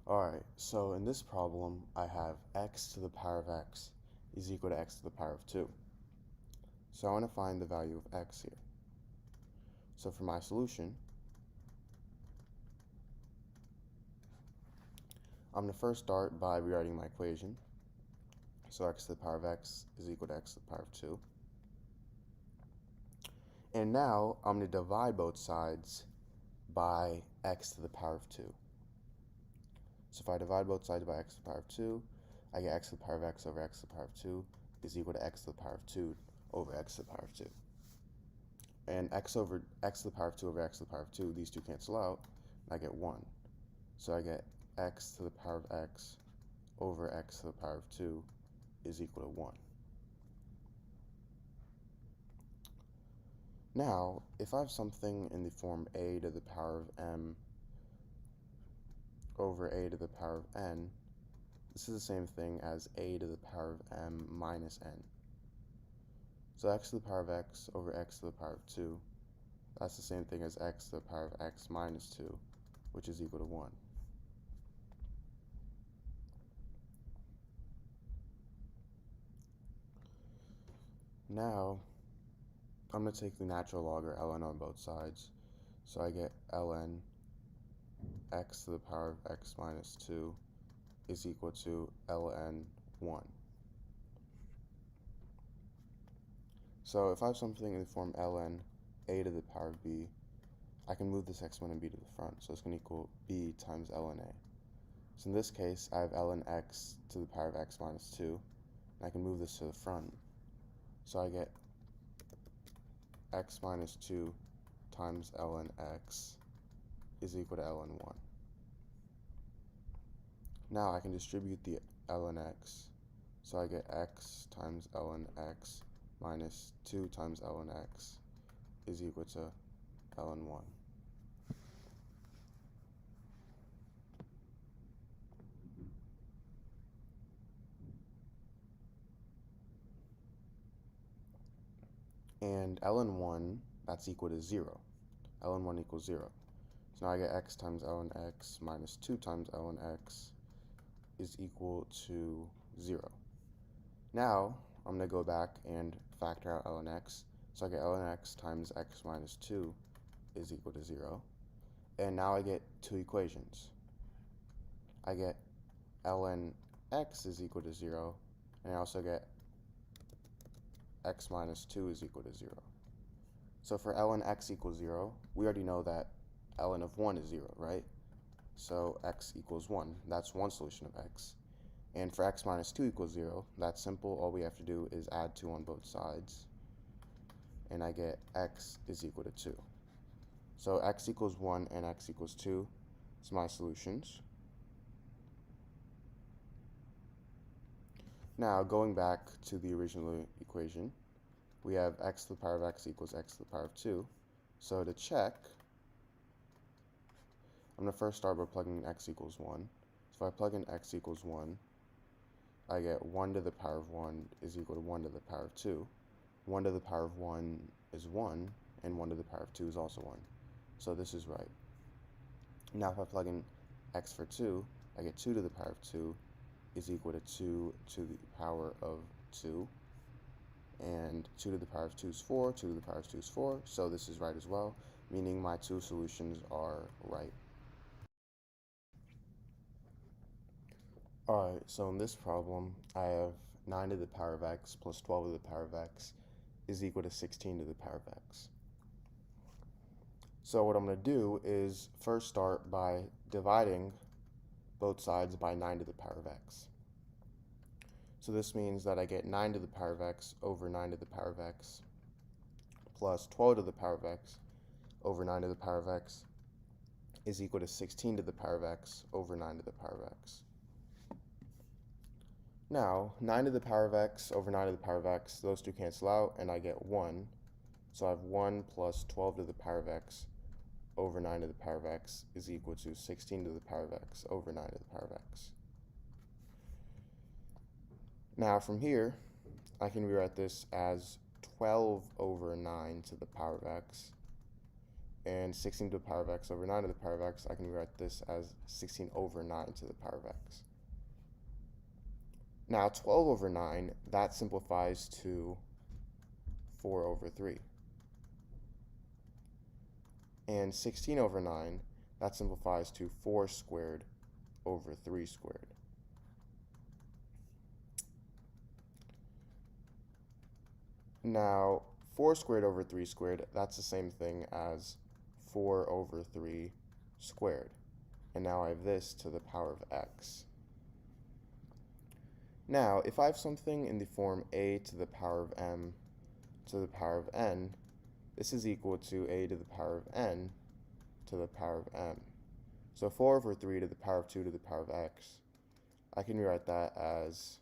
Alright, so in this problem, I have x to the power of x is equal to x to the power of 2. So I want to find the value of x here. So for my solution, I'm going to first start by rewriting my equation. So x to the power of x is equal to x to the power of 2. And now I'm going to divide both sides by x to the power of 2. So if I divide both sides by x to the power of 2, I get x to the power of x over x to the power of 2 is equal to x to the power of 2 over x to the power of 2. And x over x to the power of 2 over x to the power of 2, these two cancel out, and I get 1. So I get x to the power of x over x to the power of 2 is equal to 1. Now, if I have something in the form a to the power of m over a to the power of n, this is the same thing as a to the power of m minus n. So x to the power of x over x to the power of 2, that's the same thing as x to the power of x minus 2, which is equal to 1. Now, I'm going to take the natural log or ln on both sides. So I get ln x to the power of x minus 2 is equal to ln 1. So if I have something in the form ln a to the power of b, I can move this exponent and b to the front. So it's going to equal b times ln a. So in this case, I have ln x to the power of x minus 2, and I can move this to the front. So I get x minus 2 times ln x is equal to ln 1. Now I can distribute the ln x, so I get x times ln x minus 2 times ln x is equal to ln 1. And ln 1, that's equal to 0. ln 1 equals 0. So now I get x times ln x minus 2 times ln x is equal to 0. Now, I'm going to go back and factor out ln x. So I get ln x times x minus 2 is equal to 0. And now I get two equations. I get ln x is equal to 0, and I also get x minus 2 is equal to 0. So for ln x equals 0, we already know that ln of 1 is 0, right? So x equals 1. That's one solution of x. And for x minus 2 equals 0, that's simple. All we have to do is add 2 on both sides. And I get x is equal to 2. So x equals 1 and x equals 2 is my solutions. Now, going back to the original equation, we have x to the power of x equals x to the power of 2. So to check, I'm going to first start by plugging in x equals 1. So if I plug in x equals 1, I get 1 to the power of 1 is equal to 1 to the power of 2. 1 to the power of 1 is 1, and 1 to the power of 2 is also 1. So this is right. Now if I plug in x for 2, I get 2 to the power of 2 is equal to 2 to the power of 2. And 2 to the power of 2 is 4, 2 to the power of 2 is 4, so this is right as well, meaning my two solutions are right. Alright, so in this problem, I have 9 to the power of x plus 12 to the power of x is equal to 16 to the power of x. So what I'm going to do is first start by dividing both sides by 9 to the power of x. So this means that I get 9 to the power of x over 9 to the power of x plus 12 to the power of x over 9 to the power of x is equal to 16 to the power of x over 9 to the power of x. Now, 9 to the power of x over 9 to the power of x, those two cancel out, and I get 1. So I have 1 plus 12 to the power of x over 9 to the power of x is equal to 16 to the power of x over 9 to the power of x. Now, from here, I can rewrite this as 12 over 9 to the power of x. and 16 to the power of x over 9 to the power of x, I can rewrite this as 16 over 9 to the power of x. Now 12 over 9, that simplifies to 4 over 3. And 16 over 9, that simplifies to 4 squared over 3 squared. Now 4 squared over 3 squared, that's the same thing as 4 over 3 squared. And now I have this to the power of x. Now, if I have something in the form a to the power of m to the power of n, this is equal to a to the power of n to the power of m. So 4 over 3 to the power of 2 to the power of x, I can rewrite that as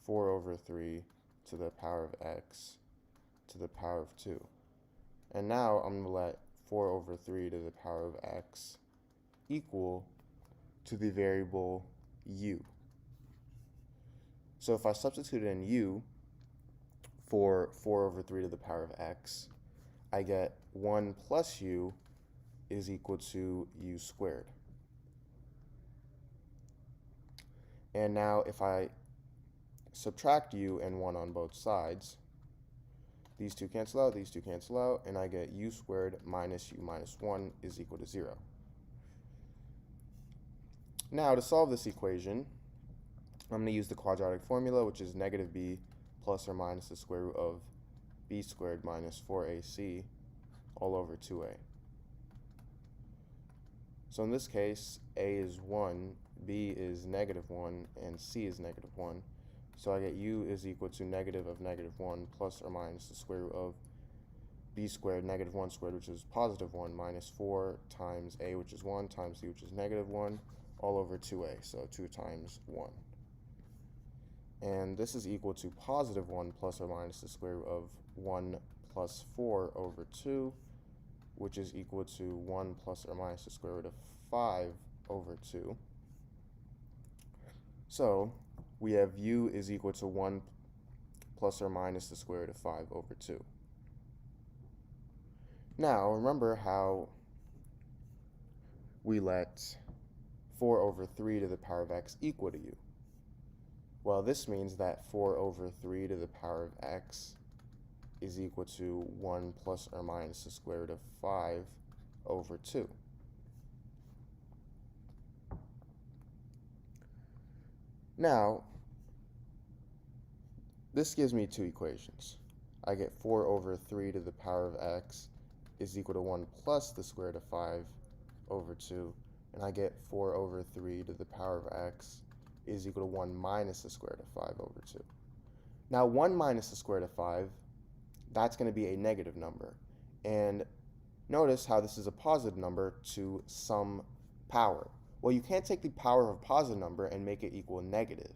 4 over 3 to the power of x to the power of 2. And now I'm going to let 4 over 3 to the power of x equal to the variable u. So if I substitute in u for 4 over 3 to the power of x, I get 1 plus u is equal to u squared. And now if I subtract u and 1 on both sides, these two cancel out, and I get u squared minus u minus 1 is equal to 0. Now to solve this equation, I'm going to use the quadratic formula, which is negative b plus or minus the square root of b squared minus 4ac all over 2a. So in this case, a is 1, b is negative 1, and c is negative 1. So I get u is equal to negative of negative 1 plus or minus the square root of b squared negative 1 squared, which is positive 1, minus 4 times a, which is 1, times c, which is negative 1, all over 2a, so 2 times 1. And this is equal to positive 1 plus or minus the square root of 1 plus 4 over 2, which is equal to 1 plus or minus the square root of 5 over 2. So we have u is equal to 1 plus or minus the square root of 5 over 2. Now, remember how we let 4 over 3 to the power of x equal to u. Well, this means that 4 over 3 to the power of x is equal to 1 plus or minus the square root of 5 over 2. Now, this gives me two equations. I get 4 over 3 to the power of x is equal to 1 plus the square root of 5 over 2, and I get 4 over 3 to the power of x is equal to 1 minus the square root of 5 over 2. Now 1 minus the square root of 5, that's going to be a negative number. And notice how this is a positive number to some power. Well, you can't take the power of a positive number and make it equal negative,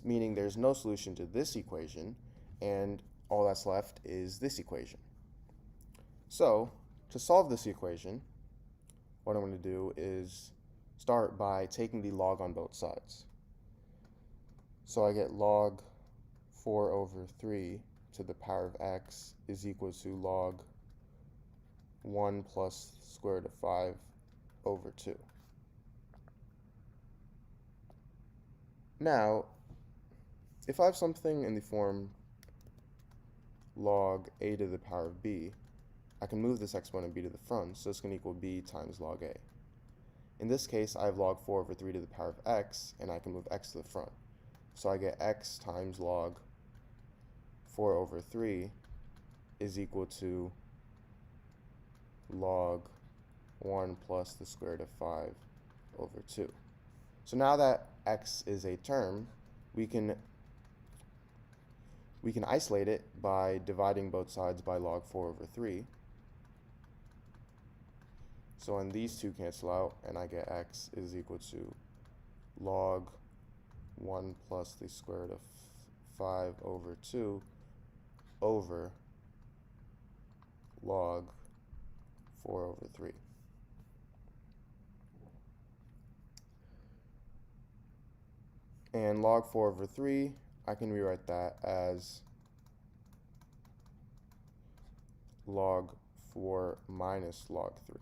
meaning there's no solution to this equation, and all that's left is this equation. So, to solve this equation, what I'm going to do is start by taking the log on both sides. So I get log 4 over 3 to the power of x is equal to log 1 plus the square root of 5 over 2. Now, if I have something in the form log a to the power of b, I can move this exponent b to the front, so it's going to equal b times log a. In this case, I have log 4 over 3 to the power of x, and I can move x to the front. So I get x times log 4 over 3 is equal to log 1 plus the square root of 5 over 2. So now that x is a term, we can isolate it by dividing both sides by log 4 over 3. So when these two cancel out, and I get x is equal to log 1 plus the square root of 5 over 2 over log 4 over 3. And log 4 over 3, I can rewrite that as log 4 minus log 3.